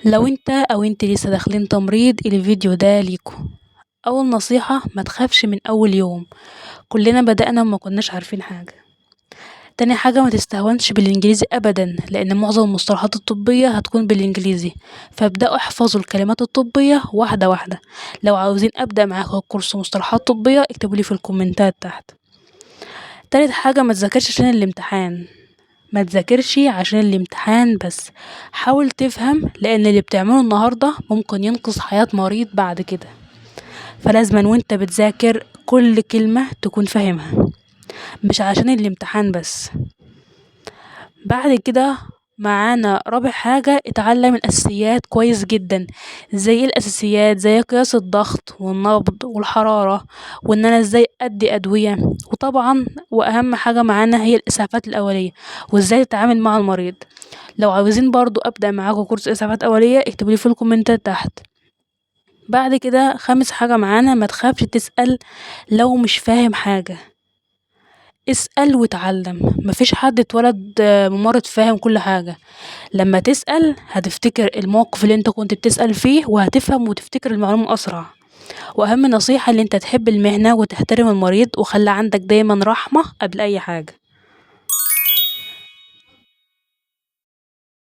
لو انت او انت لسه داخلين تمريض الفيديو ده ليكوا. اول نصيحة ما تخافش من اول يوم، كلنا بدأنا وما كناش عارفين حاجة. تاني حاجة ما تستهونش بالانجليزي ابدا لان معظم المصطلحات الطبية هتكون بالانجليزي، فابدأوا احفظوا الكلمات الطبية واحدة واحدة. لو عاوزين ابدأ معاكم كورس مصطلحات طبية اكتبولي في الكومنتات تحت. تالت حاجة ما تذاكرش عشان الامتحان، ما تذاكرش عشان الامتحان بس، حاول تفهم لان اللي بتعمله النهارده ممكن ينقذ حياة مريض بعد كده، فلازما وانت بتذاكر كل كلمة تكون فاهمها مش عشان الامتحان بس. بعد كده معانا رابع حاجة اتعلم الأساسيات كويس جدا، زي الأساسيات زي قياس الضغط والنبض والحرارة وإن أنا ازاي أدي أدوية، وطبعا وأهم حاجة معانا هي الإسعافات الأولية وازاي تتعامل مع المريض. لو عاوزين برضو أبدأ معاكم كورس إسعافات أولية اكتبولي في الكومنتات تحت. بعد كده خامس حاجة معانا ما تخافش تسأل لو مش فاهم حاجة، اسأل واتعلم، مفيش حد اتولد ممرض فاهم كل حاجة. لما تسأل هتفتكر الموقف اللي انت كنت بتسأل فيه وهتفهم وتفتكر المعلومة أسرع. وأهم نصيحة اللي انت تحب المهنة وتحترم المريض وخلي عندك دايما رحمة قبل أي حاجة.